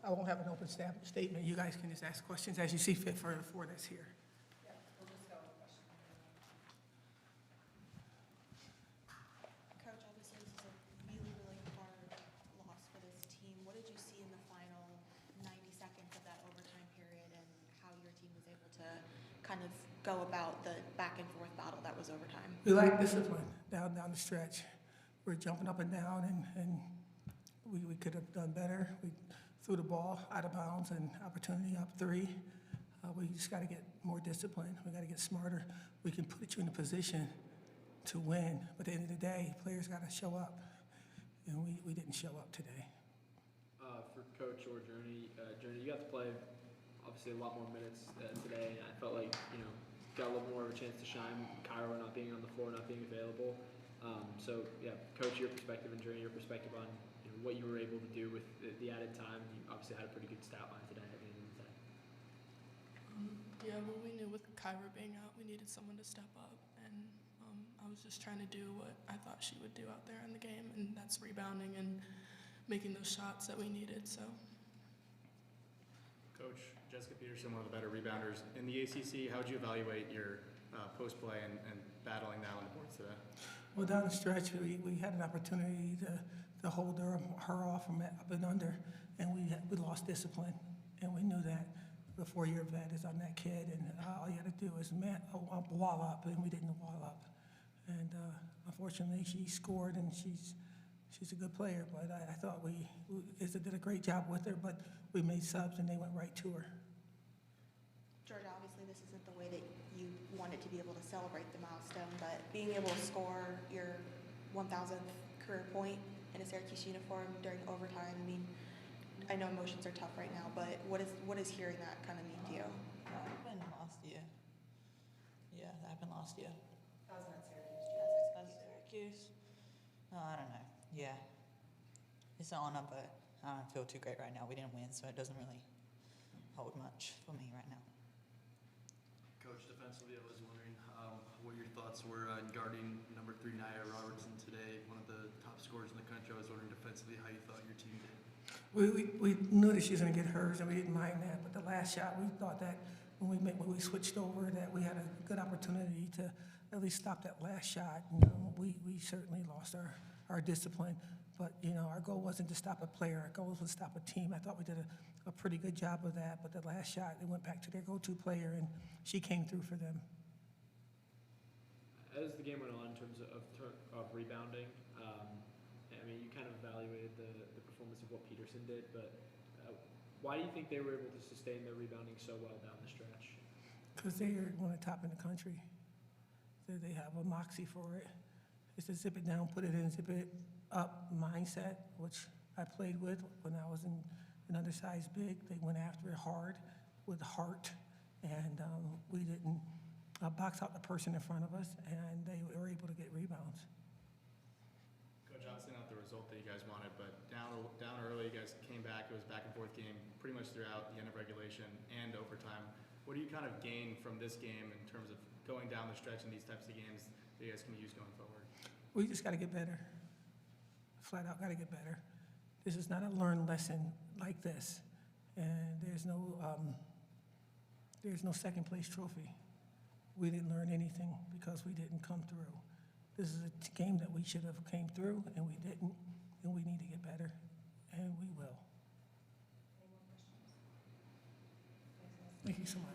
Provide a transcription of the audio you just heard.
I won't have an open statement. You guys can just ask questions as you see fit for this here. Yeah, we'll just go with question. Coach, obviously this is a really, really hard loss for this team. What did you see in the final 90 seconds of that overtime period and how your team was able to kind of go about the back and forth battle that was overtime? We lack discipline down the stretch. We're jumping up and down, and we could have done better. We threw the ball out of bounds and opportunity up 3. We just got to get more discipline. We got to get smarter. We can put you in a position to win, but at the end of the day, players got to show up, and we didn't show up today. For Coach or Journey, you got to play obviously a lot more minutes today, and I felt like got a little more of a chance to shine. Cairo not being on the floor, not being available. So yeah, Coach, your perspective, and Journey, your perspective on what you were able to do with the added time. You obviously had a pretty good stat line today at the end of the day. Yeah, well, we knew with Kyra being out, we needed someone to step up, and I was just trying to do what I thought she would do out there in the game, and that's rebounding and making those shots that we needed. So, Coach, Jessica Peterson, one of the better rebounders in the ACC. How would you evaluate your post play and battling that on the boards today? Well, down the stretch, we had an opportunity to hold her off from up and under, and we lost discipline, and we knew that. The 4-year vet is on that kid, and all you had to do is wall up, and we didn't wall up. And unfortunately, she scored, and she's a good player. But I thought we did a great job with her, but we made subs, and they went right to her. Georgia, obviously this isn't the way that you wanted to be able to celebrate the milestone, but being able to score your 1,000th career point in a Syracuse uniform during overtime, I mean, I know emotions are tough right now, but what is hearing that kind of mean to you? That happened last year. Yeah, that happened last year. That was at Syracuse. That's Syracuse. No, I don't know. Yeah. It's an honor, but I don't feel too great right now. We didn't win, so it doesn't really hold much for me right now. Coach, defensively, I was wondering what your thoughts were on guarding number 3 Nia Robertson today, one of the top scorers in the country. I was wondering defensively how you thought your team did. We knew that she was going to get hers, and we didn't mind that. But the last shot, we thought that when we switched over, that we had a good opportunity to at least stop that last shot. We certainly lost our discipline. But our goal wasn't to stop a player. Our goal was to stop a team. I thought we did a pretty good job of that. But the last shot, they went back to their go-to player, and she came through for them. As the game went on, in terms of rebounding, I mean, you kind of evaluated the performance of what Peterson did, but why do you think they were able to sustain their rebounding so well down the stretch? Because they are one of the top in the country. They have a moxie for it. It's a zip it down, put it in, zip it up mindset, which I played with when I was an undersized big. They went after it hard with heart, and we didn't box out the person in front of us, and they were able to get rebounds. Coach, obviously not the result that you guys wanted, but down early, you guys came back. It was a back and forth game pretty much throughout the end of regulation and overtime. What do you kind of gain from this game in terms of going down the stretch in these types of games that you guys can use going forward? We just got to get better. Flat out got to get better. This is not a learned lesson like this, and there's no second place trophy. We didn't learn anything because we didn't come through. This is a game that we should have came through, and we didn't, and we need to get better, and we will. Any more questions? Thank you so much.